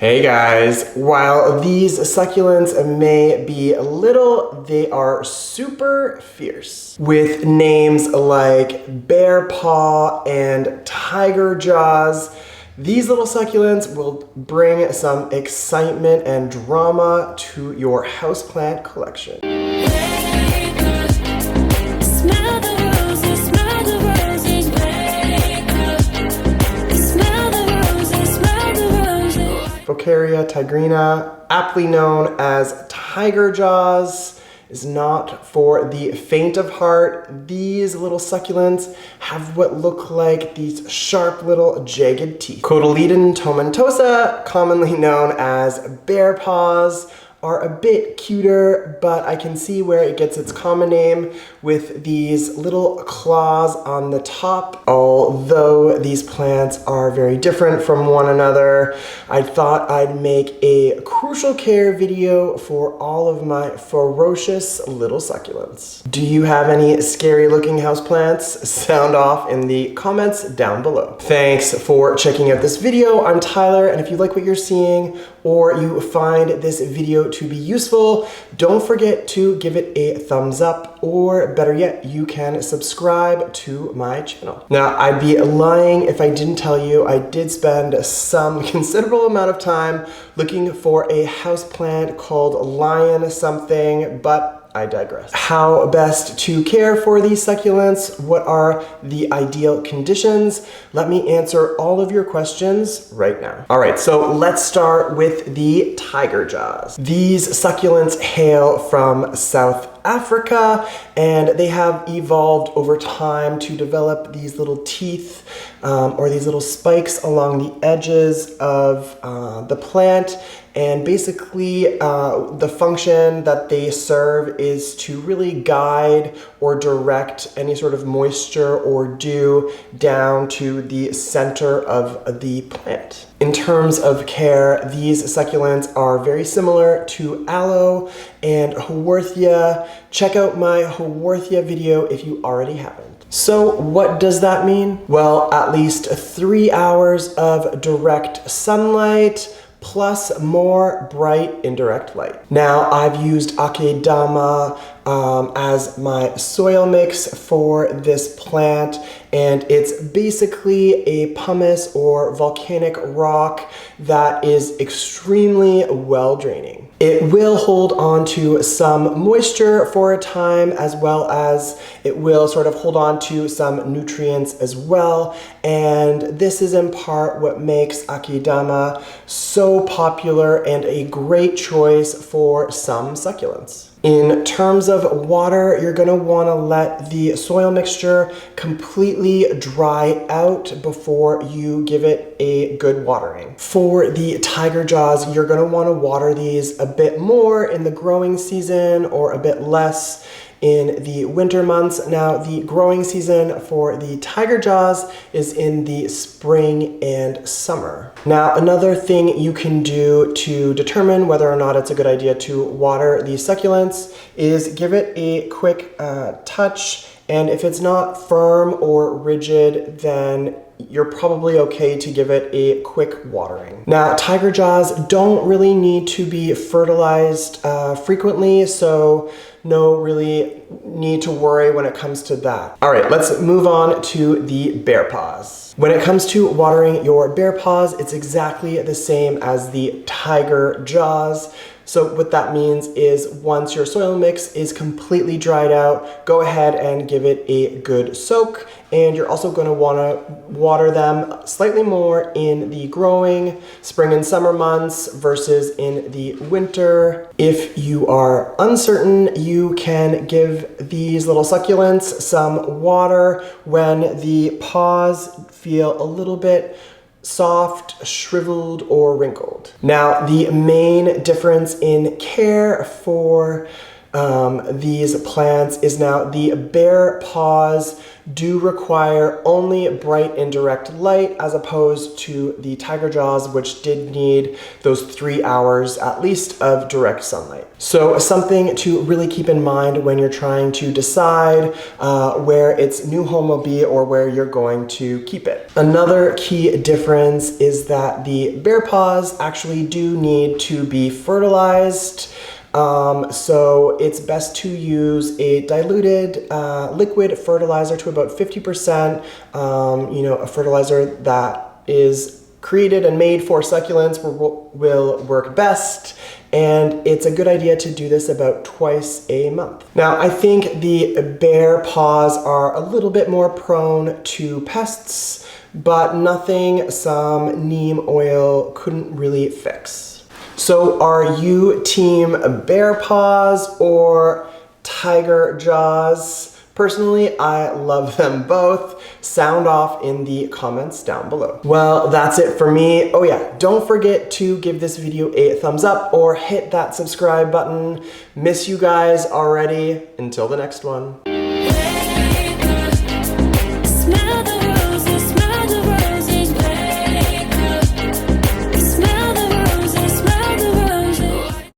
Hey guys, while these succulents may be little, they are super fierce. With names like Bear Paw and Tiger Jaws, these little succulents will bring some excitement and drama to your houseplant collection. Faucaria Tigrina, aptly known as Tiger Jaws, is not for the faint of heart. These little succulents have what look like these sharp little jagged teeth. Catyledon Tomentosa, commonly known as Bear Paws, are a bit cuter, but I can see where it gets its common name with these little claws on the top. Although these plants are very different from one another, I thought I'd make a crucial care video for all of my ferocious little succulents. Do you have any scary looking houseplants? Sound off in the comments down below. Thanks for checking out this video. I'm Tyler, and if you like what you're seeing or you find this video to be useful, don't forget to give it a thumbs up, or better yet, you can subscribe to my channel. Now, I'd be lying if I didn't tell you I did spend some considerable amount of time looking for a houseplant called lion something, but I digress. How best to care for these succulents? What are the ideal conditions? Let me answer all of your questions right now. All right, so let's start with the tiger jaws. These succulents hail from South Africa, and they have evolved over time to develop these little teeth or these little spikes along the edges of the plant. And basically, the function that they serve is to really guide or direct any sort of moisture or dew down to the center of the plant. In terms of care, these succulents are very similar to aloe and haworthia. Check out my haworthia video if you already haven't. So what does that mean? Well, at least 3 hours of direct sunlight, plus more bright indirect light. Now, I've used akidama as my soil mix for this plant, and it's basically a pumice or volcanic rock that is extremely well draining. It will hold on to some moisture for a time, as well as it will sort of hold on to some nutrients as well. And this is in part what makes akidama so popular and a great choice for some succulents. In terms of water, you're gonna wanna let the soil mixture completely dry out before you give it a good watering. For the tiger jaws, you're gonna wanna water these a bit more in the growing season or a bit less in the winter months. Now, the growing season for the tiger jaws is in the spring and summer. Now, another thing you can do to determine whether or not it's a good idea to water these succulents is give it a quick touch, and if it's not firm or rigid, then you're probably okay to give it a quick watering. Now, tiger jaws don't really need to be fertilized frequently, so no really need to worry when it comes to that. All right, let's move on to the bear paws. When it comes to watering your bear paws, it's exactly the same as the tiger jaws. So what that means is once your soil mix is completely dried out, go ahead and give it a good soak. And you're also going to want to water them slightly more in the growing spring and summer months versus in the winter. If you are uncertain, you can give these little succulents some water when the paws feel a little bit soft, shriveled, or wrinkled. Now, the main difference in care for these plants is now the Bear Paws do require only bright indirect light as opposed to the Tiger Jaws, which did need those 3 hours at least of direct sunlight. So something to really keep in mind when you're trying to decide where its new home will be or where you're going to keep it. Another key difference is that the Bear Paws actually do need to be fertilized. So it's best to use a diluted liquid fertilizer to about 50%, a fertilizer that is created and made for succulents will work best. And it's a good idea to do this about twice a month. Now, I think the Bear Paws are a little bit more prone to pests, but nothing some neem oil couldn't really fix. So are you team Bear Paws or Tiger Jaws? Personally, I love them both. Sound off in the comments down below. Well, that's it for me. Oh yeah, don't forget to give this video a thumbs up or hit that subscribe button. Miss you guys already. Until the next one.